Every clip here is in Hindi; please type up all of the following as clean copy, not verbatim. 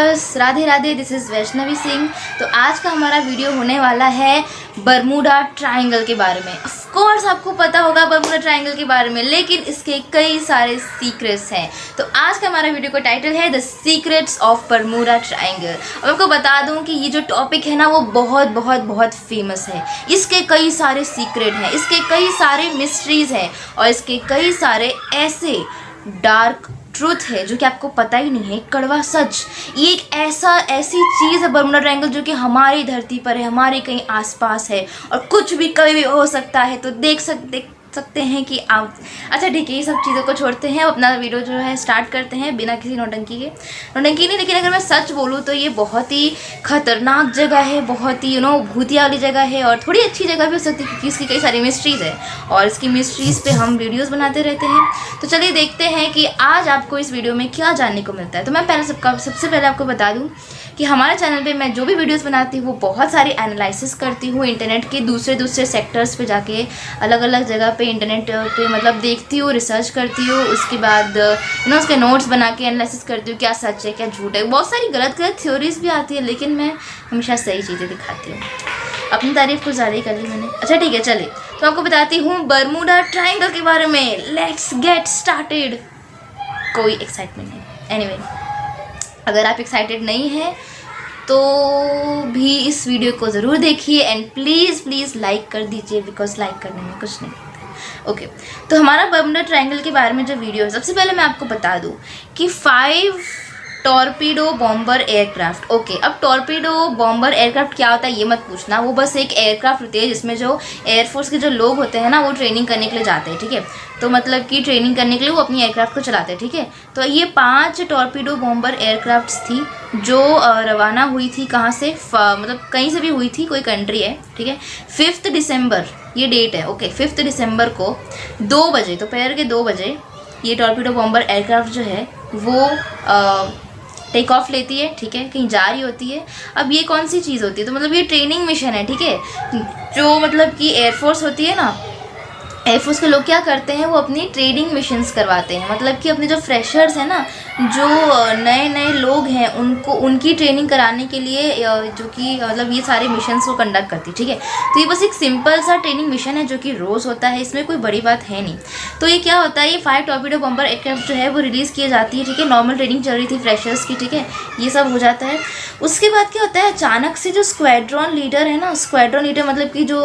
Viewers, Radhe Radhe. This is Vaishnavi Singh. तो आज का हमारा वीडियो होने वाला है बर्मुडा ट्रायंगल के बारे में। ऑफ कोर्स आपको पता होगा बर्मुडा ट्रायंगल के बारे में, लेकिन इसके कई सारे सीक्रेट्स हैं। तो आज का हमारा वीडियो का टाइटल है the secrets of Bermuda triangle. अब आपको बता दूं कि ये जो टॉपिक है ना वो बहुत बहुत बहुत फेमस है। इसके कई सारे सीक्रेट हैं, इसके कई सारे मिस्ट्रीज़ हैं और इसके कई सारे ऐसे डार्क ट्रूथ है जो कि आपको पता ही नहीं है। कड़वा सच, ये एक ऐसी चीज़ है बर्मुडा ट्रायंगल जो कि हमारी धरती पर है, हमारे कहीं आसपास है और कुछ भी कभी भी हो सकता है। तो देख सकते हैं कि आप अच्छा ठीक है, ये सब चीज़ों को छोड़ते हैं, अपना वीडियो जो है स्टार्ट करते हैं बिना किसी नौटंकी नहीं। लेकिन अगर मैं सच बोलूँ तो ये बहुत ही खतरनाक जगह है, बहुत ही भूतिया वाली जगह है और थोड़ी अच्छी जगह भी हो सकती है क्योंकि इसकी कई सारी मिस्ट्रीज़ है और इसकी मिस्ट्रीज़ पे हम वीडियोज़ बनाते रहते हैं। तो चलिए देखते हैं कि आज आपको इस वीडियो में क्या जानने को मिलता है। तो मैं सबसे पहले आपको बता दूँ कि हमारे चैनल पे मैं जो भी वीडियोस बनाती हूँ वो बहुत सारी एनालिसिस करती हूँ इंटरनेट के दूसरे सेक्टर्स पे जाके, अलग अलग जगह पे इंटरनेट पे मतलब देखती हूँ, रिसर्च करती हूँ, उसके बाद उसके नोट्स बना के एनालिसिस करती हूँ क्या सच है क्या झूठ है। बहुत सारी गलत थ्योरीज भी आती है लेकिन मैं हमेशा सही चीज़ें दिखाती हूँ। अपनी तारीफ कुछ ज़्यादा ही कर ली मैंने। अच्छा ठीक है, चलिए तो आपको बताती हूँ बर्मुडा ट्रायंगल के बारे में। Let's get started. कोई एक्साइटमेंट नहीं। एनीवे, अगर आप एक्साइटेड नहीं हैं तो भी इस वीडियो को ज़रूर देखिए एंड प्लीज़ लाइक कर दीजिए बिकॉज लाइक करने में कुछ नहीं होता। ओके, तो हमारा बर्मुडा ट्रायंगल के बारे में जो वीडियो है, सबसे पहले मैं आपको बता दूं कि 5 टॉर्पीडो बॉम्बर एयरक्राफ्ट। ओके, अब टॉर्पीडो बॉम्बर एयरक्राफ्ट क्या होता है ये मत पूछना, वो बस एक एयरक्राफ्ट होती है जिसमें जो एयरफोर्स के जो लोग होते हैं ना वो ट्रेनिंग करने के लिए जाते हैं। ठीक है, तो मतलब कि ट्रेनिंग करने के लिए वो अपनी एयरक्राफ्ट को चलाते हैं। ठीक है, तो ये 5 टॉर्पीडो बॉम्बर एयरक्राफ्ट्स थी जो रवाना हुई थी कहाँ से, मतलब कहीं से भी हुई थी, कोई कंट्री है। ठीक है, 5 दिसंबर ये डेट है। ओके, 5 दिसंबर को 2 बजे, दोपहर के 2 बजे ये टॉर्पीडो बॉम्बर एयरक्राफ्ट जो है वो टेक ऑफ लेती है। ठीक है, कहीं जा रही होती है। अब ये कौन सी चीज़ होती है, तो मतलब ये ट्रेनिंग मिशन है। ठीक है, जो मतलब कि एयरफोर्स होती है ना, एयरफोर्स के लोग क्या करते हैं वो अपनी ट्रेनिंग मिशंस करवाते हैं। मतलब कि अपने जो फ्रेशर्स हैं ना, जो नए लोग हैं उनको उनकी ट्रेनिंग कराने के लिए जो कि मतलब ये सारे मिशंस को कंडक्ट करती है। ठीक है, तो ये बस एक सिंपल सा ट्रेनिंग मिशन है जो कि रोज़ होता है, इसमें कोई बड़ी बात है नहीं। तो ये क्या होता है, ये 5 टॉर्पीडो बॉम्बर एयरक्राफ्ट जो है वो रिलीज़ की जाती है। ठीक है, नॉर्मल ट्रेनिंग चल रही थी फ्रेशर्स की। ठीक है, ये सब हो जाता है। उसके बाद क्या होता है, अचानक से जो स्क्वाड्रॉन लीडर है ना, स्क्वाड्रॉन लीडर मतलब कि जो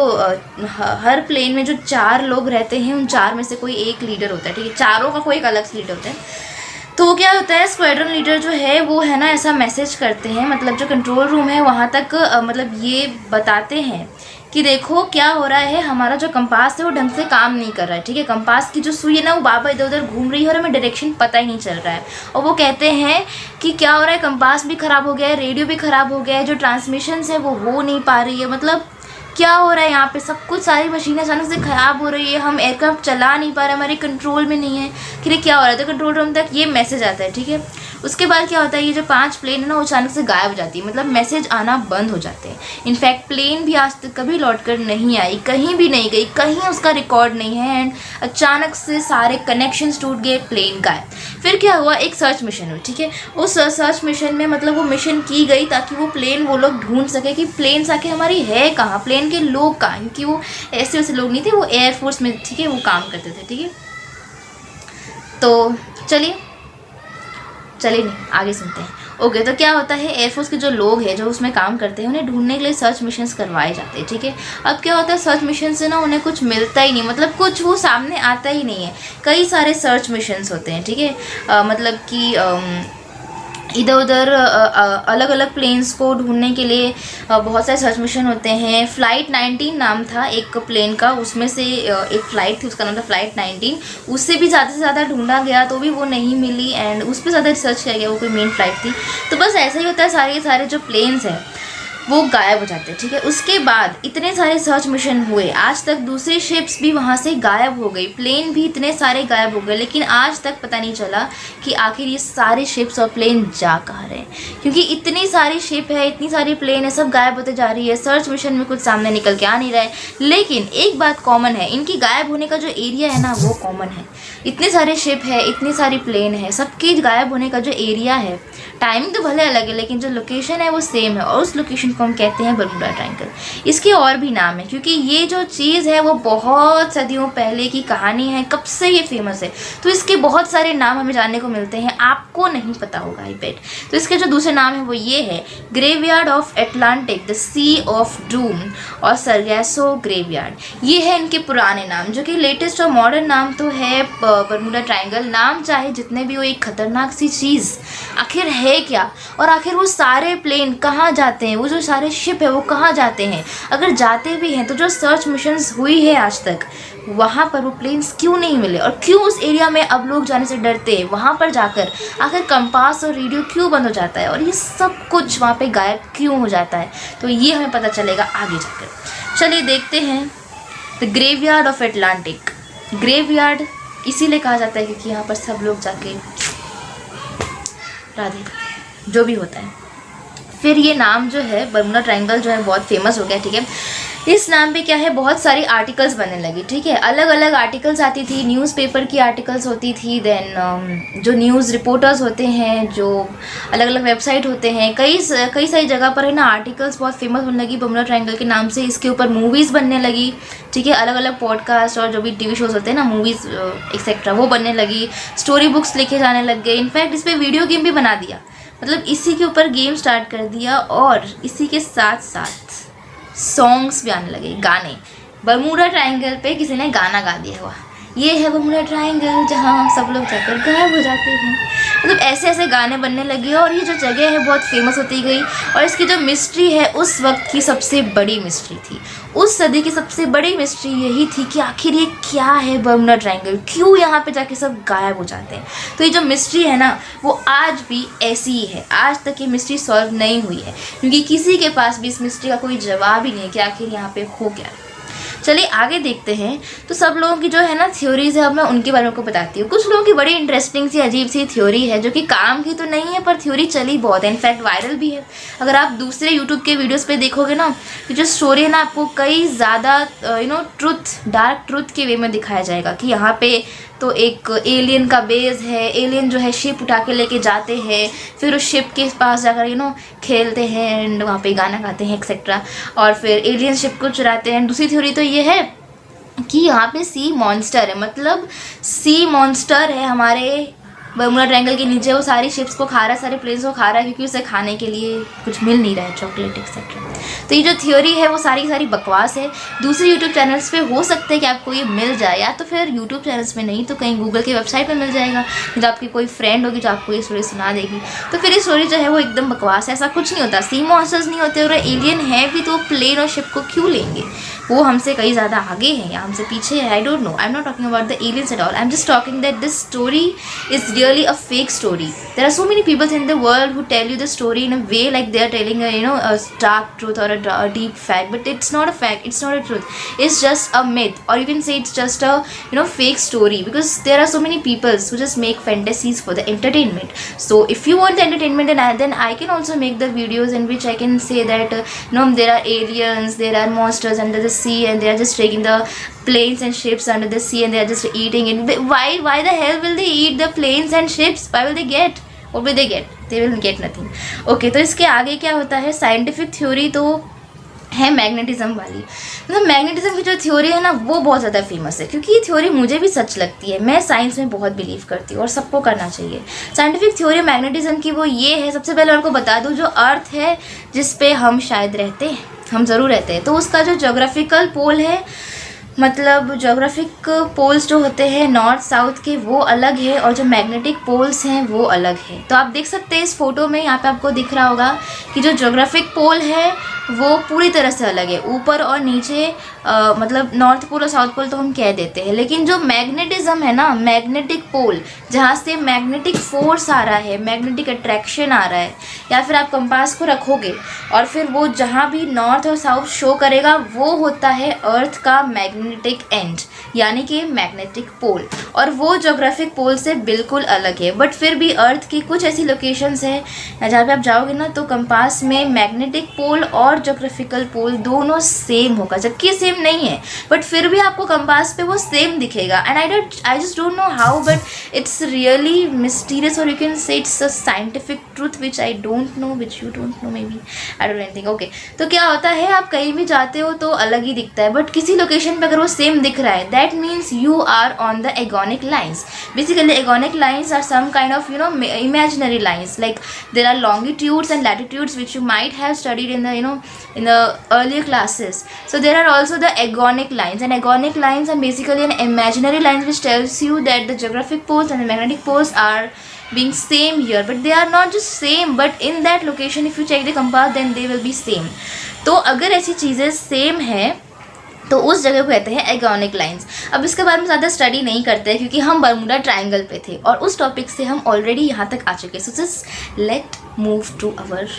हर प्लेन में जो 4 लोग रहते हैं उन 4 में से कोई एक लीडर होता है। ठीक है, चारों का कोई एक अलग लीडर होता है। तो क्या होता है, स्क्वाड्रन लीडर जो है वो है ना ऐसा मैसेज करते हैं, मतलब जो कंट्रोल रूम है वहाँ तक मतलब ये बताते हैं कि देखो क्या हो रहा है, हमारा जो कंपास है वो ढंग से काम नहीं कर रहा है। ठीक है, कंपास की जो सुई है ना वो बार-बार इधर उधर घूम रही है और हमें डायरेक्शन पता ही नहीं चल रहा है। और वो कहते हैं कि क्या हो रहा है, कंपास भी ख़राब हो गया है, रेडियो भी ख़राब हो गया है, जो ट्रांसमिशंस है वो हो नहीं पा रही है। मतलब क्या हो रहा है यहाँ पे, सब कुछ सारी मशीनें अचानक से ख़राब हो रही है, हम एयरक्राफ्ट चला नहीं पा रहे, हमारे कंट्रोल में नहीं है कि क्या हो रहा है। तो कंट्रोल रूम तक ये मैसेज आता है। ठीक है, उसके बाद क्या होता है, ये जो 5 प्लेन है ना वो अचानक से गायब हो जाती है, मतलब मैसेज आना बंद हो जाते हैं। इनफैक्ट प्लेन भी आज तक कभी लौट कर नहीं आई, कहीं भी नहीं गई, कहीं उसका रिकॉर्ड नहीं है एंड अचानक से सारे कनेक्शंस टूट गए, प्लेन गायब। फिर क्या हुआ, एक सर्च मिशन हुई। ठीक है, उस सर्च मिशन में मतलब वो मिशन की गई ताकि वो प्लेन वो लोग ढूंढ सके कि प्लेन आके हमारी है कहाँ, प्लेन के लोग कहाँ, क्योंकि वो ऐसे वैसे लोग नहीं थे, वो एयरफोर्स में ठीक है वो काम करते थे। ठीक है, तो चलिए नहीं आगे सुनते हैं। ओके, तो क्या होता है, एयरफोर्स के जो लोग हैं जो उसमें काम करते हैं उन्हें ढूंढने के लिए सर्च मिशंस करवाए जाते हैं। ठीक है, अब क्या होता है, सर्च मिशन से ना उन्हें कुछ मिलता ही नहीं, मतलब कुछ वो सामने आता ही नहीं है। कई सारे सर्च मिशंस होते हैं। ठीक है, मतलब कि इधर उधर अलग अलग प्लेन्स को ढूंढने के लिए बहुत सारे सर्च मिशन होते हैं। फ्लाइट 19 नाम था एक प्लेन का, उसमें से एक फ़्लाइट थी उसका नाम था फ्लाइट 19। उससे भी ज़्यादा से ज़्यादा ढूंढा गया तो भी वो नहीं मिली एंड उस पर ज़्यादा रिसर्च किया गया, वो कोई मेन फ्लाइट थी। तो बस ऐसा ही होता है, सारे के सारे जो प्लेन्स हैं वो गायब हो जाते हैं। ठीक है, उसके बाद इतने सारे सर्च मिशन हुए, आज तक दूसरी शिप्स भी वहाँ से गायब हो गई, प्लेन भी इतने सारे गायब हो गए, लेकिन आज तक पता नहीं चला कि आखिर ये सारे शिप्स और प्लेन जा कहाँ रहे हैं, क्योंकि इतनी सारी शिप है, इतनी सारी प्लेन है, सब गायब होते जा रही है। सर्च मिशन में कुछ सामने निकल के आ नहीं रहा है। लेकिन एक बात कॉमन है, इनकी गायब होने का जो एरिया है ना वो कॉमन है। इतने सारे शिप है, इतनी सारी प्लेन है, सबके गायब होने का जो एरिया है, टाइमिंग तो भले अलग है लेकिन जो लोकेशन है वो सेम है, और उस लोकेशन को हम कहते हैं बर्मुडा ट्रायंगल। इसके और भी नाम है क्योंकि ये जो चीज़ है वो बहुत सदियों पहले की कहानी है, कब से ये फेमस है, तो इसके बहुत सारे नाम हमें जानने को मिलते हैं, आपको नहीं पता होगा आई बेट। तो इसके जो दूसरे नाम है वो ये है graveyard of Atlantic, the sea of doom और सरगैसो ग्रेवयार्ड। ये है इनके पुराने नाम, जो कि लेटेस्ट और मॉडर्न नाम तो है बर्मुडा ट्रायंगल। नाम चाहे जितने भी हो, एक खतरनाक सी चीज़ आखिर है क्या, और आखिर वो सारे प्लेन कहाँ जाते हैं, वो जो सारे शिप है वो कहाँ जाते हैं, अगर जाते भी हैं तो जो सर्च मिशंस हुई है आज तक वहाँ पर वो प्लेन्स क्यों नहीं मिले, और क्यों उस एरिया में अब लोग जाने से डरते हैं, वहाँ पर जाकर आखिर कंपास और रेडियो क्यों बंद हो जाता है, और ये सब कुछ वहाँ पे गायब क्यों हो जाता है, तो ये हमें पता चलेगा आगे जाकर। चलिए देखते हैं the graveyard of Atlantic. Graveyard इसीलिए कहा जाता है क्योंकि यहाँ पर सब लोग जाके राधे जो भी होता है। फिर ये नाम जो है बर्मुडा ट्रायंगल जो है बहुत फेमस हो गया, ठीक है। इस नाम पे क्या है, बहुत सारी आर्टिकल्स बनने लगी, ठीक है। अलग अलग आर्टिकल्स आती थी, न्यूज़पेपर की आर्टिकल्स होती थी, देन जो न्यूज़ रिपोर्टर्स होते हैं, जो अलग अलग वेबसाइट होते हैं, कई सारी जगह पर है ना आर्टिकल्स बहुत फेमस होने लगी बर्मुडा ट्रायंगल के नाम से। इसके ऊपर मूवीज़ बनने लगी, ठीक है। अलग अलग पॉडकास्ट और जो भी टीवी शोज़ होते हैं ना, मूवीज़ एक्सेट्रा, वो बनने लगी। स्टोरी बुक्स लिखे जाने लग गए, इनफैक्ट इस पर वीडियो गेम भी बना दिया, मतलब इसी के ऊपर गेम स्टार्ट कर दिया, और इसी के साथ साथ सॉन्ग्स भी आने लगे, गाने। बर्मुडा ट्रायंगल पे किसी ने गाना गा दिया हुआ, ये है बर्मुडा ट्रायंगल जहाँ सब लोग जाकर गायब हो जाते हैं, मतलब ऐसे ऐसे गाने बनने लगे, और ये जो जगह है बहुत फेमस होती गई। और इसकी जो मिस्ट्री है उस वक्त की सबसे बड़ी मिस्ट्री थी, उस सदी की सबसे बड़ी मिस्ट्री यही थी कि आखिर ये क्या है बर्मुडा ट्रायंगल, क्यों यहाँ पे जाके सब गायब हो जाते हैं। तो ये जो मिस्ट्री है ना वो आज भी ऐसी ही है, आज तक ये मिस्ट्री सॉल्व नहीं हुई है, क्योंकि किसी के पास भी इस मिस्ट्री का कोई जवाब ही नहीं है कि आखिर यहाँ पे हो क्या। चलिए आगे देखते हैं। तो सब लोगों की जो है ना थ्योरीज है, अब मैं उनके बारे में आपको बताती हूँ। कुछ लोगों की बड़ी इंटरेस्टिंग सी अजीब सी थ्योरी है, जो कि काम की तो नहीं है पर थ्योरी चली बहुत है, इनफैक्ट वायरल भी है। अगर आप दूसरे यूट्यूब के वीडियोस पे देखोगे ना, तो जो स्टोरी है ना आपको कई ज़्यादा ट्रुथ, डार्क ट्रुथ के वे में दिखाया जाएगा कि यहाँ पे तो एक एलियन का बेस है, एलियन जो है शिप उठा के लेके जाते हैं, फिर उस शिप के पास जाकर खेलते हैं एंड वहाँ पे गाना गाते हैं एक्सेट्रा, और फिर एलियन शिप को चुराते हैं। दूसरी थ्योरी तो ये है कि यहाँ पे सी मॉन्स्टर है, मतलब सी मॉन्स्टर है हमारे बर्मुडा ट्रायंगल के नीचे, वो सारी शिप्स को खा रहा है, सारे प्लेन्स को खा रहा है, क्योंकि उसे खाने के लिए कुछ मिल नहीं रहा है, चॉकलेट एक्सेट्रा। तो ये जो थ्योरी है वो सारी सारी बकवास है। दूसरे यूट्यूब चैनल्स पे हो सकता है कि आपको ये मिल जाए, या तो फिर यूट्यूब चैनल्स में नहीं तो कहीं गूगल की वेबसाइट पे मिल जाएगा, जब आपकी कोई फ्रेंड होगी जो आपको ये स्टोरी सुना देगी। तो फिर ये स्टोरी जो है वो एकदम बकवास है, ऐसा कुछ नहीं होता, सी मॉन्स्टर्स नहीं होते, और एलियन है भी तो प्लेन और शिप को क्यों लेंगे, वो हमसे कई ज़्यादा आगे हैं या हमसे पीछे है, आई don't no. I am not talking about the aliens at all, I am just talking that this story is really a fake story. There are so many people in the world who tell you the story in a way like they are telling a stark truth or a deep fact, but it's not a fact, it's not a truth, it's just a myth, or you can say it's just a fake story, because there are so many people who just make fantasies for the entertainment. So if you want the entertainment, then I can also make the videos in which I can say that there are aliens, there are monsters under the sea, and they are just taking the planes and ships under the sea and they are just eating it. Why the hell will they eat the planes and ships? Why will they get? What will they get? They will get nothing. Okay, तो इसके आगे क्या होता है, साइंटिफिक थ्योरी तो है मैग्नेटिज्म वाली। मतलब मैग्नेटिज्म की जो थ्योरी है ना वो बहुत ज़्यादा फेमस है, क्योंकि ये थ्योरी मुझे भी सच लगती है, मैं साइंस में बहुत बिलीव करती हूँ और सबको करना चाहिए। साइंटिफिक थ्योरी मैग्नेटिज्म की वो ये है, सबसे पहले उनको बता दूँ, जो अर्थ है जिस पे हम शायद रहते हैं, हम ज़रूर रहते हैं, तो उसका जो जोग्राफिकल पोल है, मतलब जोग्राफिक पोल्स जो होते हैं नॉर्थ साउथ के वो अलग है, और जो मैग्नेटिक पोल्स हैं वो अलग है। तो आप देख सकते हैं इस फोटो में, यहाँ पे आपको दिख रहा होगा कि जो जोग्राफिक पोल है वो पूरी तरह से अलग है, ऊपर और नीचे, मतलब नॉर्थ पोल और साउथ पोल तो हम कह देते हैं, लेकिन जो मैग्नेटिज्म है ना, मैग्नेटिक पोल जहाँ से मैग्नेटिक फोर्स आ रहा है, मैग्नेटिक अट्रैक्शन आ रहा है, या फिर आप कंपास को रखोगे और फिर वो जहाँ भी नॉर्थ और साउथ शो करेगा वो होता है अर्थ का मैग्नेटिक एंड, यानी कि मैग्नेटिक पोल, और वो जोग्राफिक पोल से बिल्कुल अलग है। बट फिर भी अर्थ की कुछ ऐसी लोकेशंस हैं जहाँ पे आप जाओगे ना तो कंपास में मैग्नेटिक पोल और जोग्राफिकल पोल दोनों सेम होगा, जबकि सेम सेम नहीं है, बट फिर भी आपको कंपास पे वो सेम दिखेगा. And I just don't know how, but it's really mysterious, और you can say it's a scientific truth which I don't know, which you don't know, maybe I don't anything. Okay, तो क्या होता है, आप कहीं भी जाते हो तो अलग ही दिखता है, बट किसी लोकेशन पे अगर वो सेम दिख रहा है, that means you are on the agonic lines. Basically agonic lines are some kind of imaginary lines, like there are longitudes and latitudes which you might have studied in the in the earlier classes. So there are also the agonic lines, and agonic lines are basically an imaginary lines which tells you that the geographic poles and the magnetic poles are being same here, but they are not just same, but in that location if you check the compass then they will be same. तो अगर ऐसी चीज़ें सेम है तो उस जगह को कहते हैं एगोनिक लाइंस. अब इसके बारे में ज़्यादा स्टडी नहीं करते हैं क्योंकि हम बरमूडा ट्रायंगल पे थे और उस टॉपिक से हम ऑलरेडी यहाँ तक आ चुके हैं. So just let move to our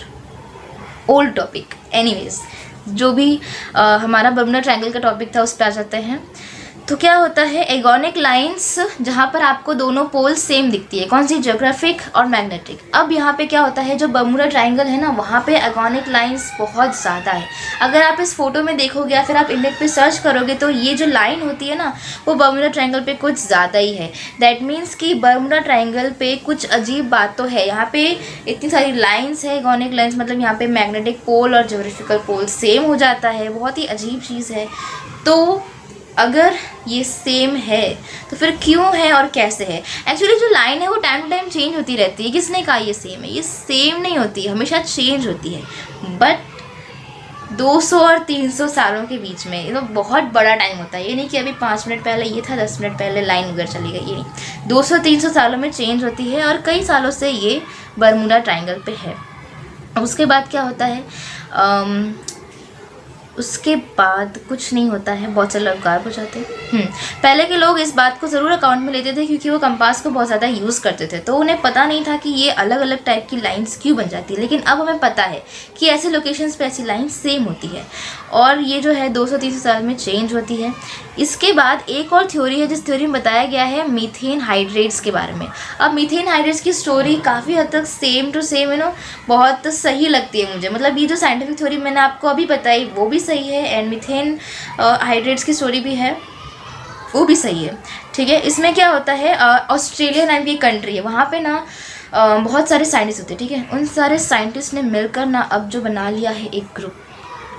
old topic. Anyways, जो भी हमारा बरमूडा ट्रायंगल का टॉपिक था उस पर आ जाते हैं. तो क्या होता है, एगोनिक लाइंस जहाँ पर आपको दोनों पोल सेम दिखती है. कौन सी? ज्योग्राफिक और मैग्नेटिक. अब यहाँ पे क्या होता है, जो बरमूडा ट्रायंगल है ना, वहाँ पे एगोनिक लाइंस बहुत ज़्यादा है. अगर आप इस फोटो में देखोगे या फिर आप इंडेक्स पे सर्च करोगे तो ये जो लाइन होती है ना, वो बरमूडा ट्रायंगल पे कुछ ज़्यादा ही है. दैट मीन्स कि बरमूडा ट्रायंगल पे कुछ अजीब बात तो है. यहाँ पे इतनी सारी लाइन्स है, एगोनिक लाइन्स, मतलब यहाँ पे मैग्नेटिक पोल और ज्योग्राफिकल पोल सेम हो जाता है. बहुत ही अजीब चीज़ है. तो अगर ये सेम है तो फिर क्यों है और कैसे है? एक्चुअली जो लाइन है वो टाइम टू टाइम चेंज होती रहती है. किसने कहा ये सेम है? ये सेम नहीं होती है, हमेशा चेंज होती है. बट 200 और 300 सालों के बीच में ये तो बहुत बड़ा टाइम होता है. ये नहीं कि अभी 5 मिनट पहले ये था, 10 मिनट पहले लाइन उधर चली गई. ये नहीं, 200-300 सालों में चेंज होती है और कई सालों से ये बरमूडा ट्रायंगल पे है. उसके बाद क्या होता है, उसके बाद कुछ नहीं होता है, बहुत सारे लोग गायब हो जाते हैं. पहले के लोग इस बात को ज़रूर अकाउंट में लेते थे क्योंकि वो कंपास को बहुत ज़्यादा यूज़ करते थे, तो उन्हें पता नहीं था कि ये अलग अलग टाइप की लाइंस क्यों बन जाती है. लेकिन अब हमें पता है कि ऐसे लोकेशंस पे ऐसी लाइन सेम होती है और ये जो है 200-300 साल में चेंज होती है. इसके बाद एक और थ्योरी है जिस थ्योरी में बताया गया है मीथेन हाइड्रेट्स के बारे में. अब मीथेन हाइड्रेट्स की स्टोरी काफ़ी हद तक सेम टू सेम बहुत सही लगती है मुझे. मतलब ये जो साइंटिफिक थ्योरी मैंने आपको अभी बताई वो भी सही है, एंड मीथेन हाइड्रेट्स की स्टोरी भी है, वो भी सही है. ठीक है, इसमें क्या होता है, ऑस्ट्रेलिया नाम की एक कंट्री है, वहाँ पे ना बहुत सारे साइंटिस्ट होते हैं. ठीक है, उन सारे साइंटिस्ट ने मिलकर ना अब जो बना लिया है एक ग्रुप.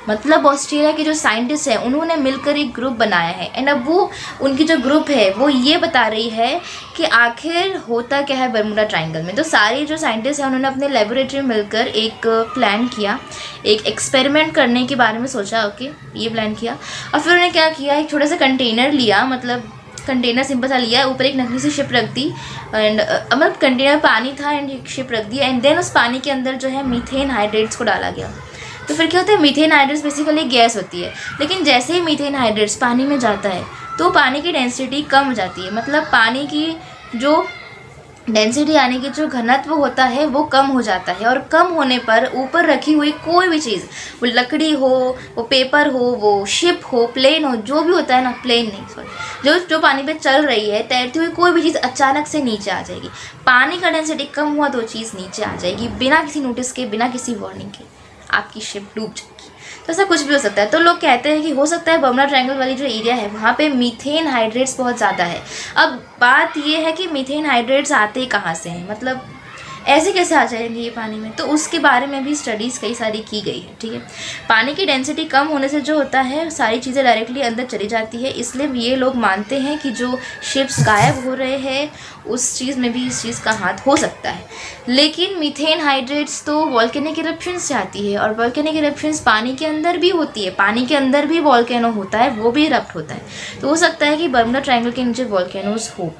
मतलब ऑस्ट्रेलिया के जो साइंटिस्ट हैं उन्होंने मिलकर एक ग्रुप बनाया है. एंड अब वो उनकी जो ग्रुप है वो ये बता रही है कि आखिर होता क्या है बरमूडा ट्रायंगल में. तो सारे जो साइंटिस्ट हैं उन्होंने अपने लेबोरेटरी में मिलकर एक प्लान किया, एक एक्सपेरिमेंट करने के बारे में सोचा. ओके, ये प्लान किया और फिर उन्होंने क्या किया, एक छोटा सा कंटेनर लिया, मतलब कंटेनर सिंपल सा लिया, ऊपर एक नकली सी शिप रख दी एंड मतलब कंटेनर पानी था एंड एक शिप रख दी. एंड देन उस पानी के अंदर जो है मीथेन हाइड्रेट्स को डाला गया. तो फिर क्या होता है, मीथेन हाइड्रेट्स बेसिकली गैस होती है, लेकिन जैसे ही मीथेन हाइड्रेट्स पानी में जाता है तो पानी की डेंसिटी कम हो जाती है. मतलब पानी की जो डेंसिटी यानी कि जो घनत्व होता है वो कम हो जाता है. और कम होने पर ऊपर रखी हुई कोई भी चीज़, वो लकड़ी हो, वो पेपर हो, वो शिप हो, प्लेन हो, जो भी होता है ना, प्लेन नहीं सॉरी, जो पानी पे चल रही है, तैरती हुई कोई भी चीज़ अचानक से नीचे आ जाएगी. पानी का डेंसिटी कम हुआ तो चीज़ नीचे आ जाएगी, बिना किसी नोटिस के, बिना किसी वार्निंग के आपकी शिप डूब जाएगी. तो ऐसा कुछ भी हो सकता है. तो लोग कहते हैं कि हो सकता है बरमूडा ट्रायंगल वाली जो एरिया है वहाँ पे मीथेन हाइड्रेट्स बहुत ज़्यादा है. अब बात ये है कि मीथेन हाइड्रेट्स आते कहाँ से हैं, मतलब ऐसे कैसे आ जाएंगे ये पानी में, तो उसके बारे में भी स्टडीज़ कई सारी की गई है. ठीक है, पानी की डेंसिटी कम होने से जो होता है सारी चीज़ें डायरेक्टली अंदर चली जाती है. इसलिए ये लोग मानते हैं कि जो शिप्स गायब हो रहे हैं उस चीज़ में भी इस चीज़ का हाथ हो सकता है. लेकिन मीथेन हाइड्रेट्स तो वॉल्केनिक इरप्शन से आती है और वॉल्केनिक इरप्शंस पानी के अंदर भी होती है. पानी के अंदर भी वॉल्केनो होता है, वो भी इरप्ट होता है. तो हो सकता है कि बरमूडा ट्रायंगल के नीचे वॉल्केनोज हो.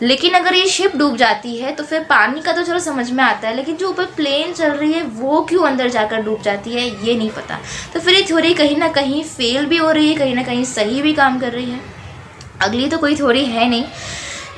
लेकिन अगर ये शिप डूब जाती है तो फिर पानी का तो चलो समझ में आता है, लेकिन जो ऊपर प्लेन चल रही है वो क्यों अंदर जाकर डूब जाती है ये नहीं पता. तो फिर ये थ्योरी कहीं ना कहीं फेल भी हो रही है, कहीं ना कहीं सही भी काम कर रही है. अगली तो कोई थ्योरी है नहीं,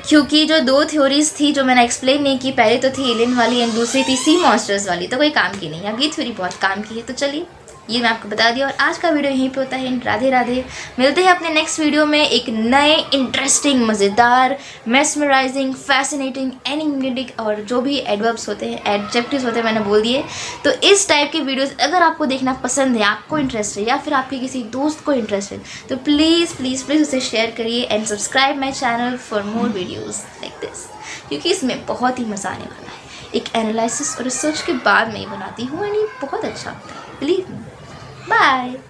क्योंकि जो 2 थ्योरीज थी जो मैंने एक्सप्लेन नहीं की, पहले तो थी एलियन वाली एंड दूसरी थी सी मॉन्स्टर्स वाली, तो कोई काम की नहीं. अगली थ्योरी बहुत काम की है. तो चलिए ये मैं आपको बता दिया। और आज का वीडियो यहीं पे होता है। राधे राधे। मिलते हैं अपने नेक्स्ट वीडियो में एक नए इंटरेस्टिंग, मज़ेदार, मेस्मराइजिंग, फैसिनेटिंग, एनिमेटिक और जो भी एडवर्ब्स होते हैं, एडजेक्टिव्स होते हैं, मैंने बोल दिए। तो इस टाइप के वीडियोस अगर आपको देखना पसंद है, आपको इंटरेस्ट है, या फिर आपके किसी दोस्त को इंटरेस्ट है, तो प्लीज़ प्लीज़ प्लीज़ उसे शेयर करिए and subscribe my channel for more videos like this, क्योंकि इसमें बहुत ही मज़ा आने वाला है। एक एनालिसिस और रिसर्च के बाद मैं ये बनाती हूँ एंड ये बहुत अच्छा होता है, बिलीव मी। बाय।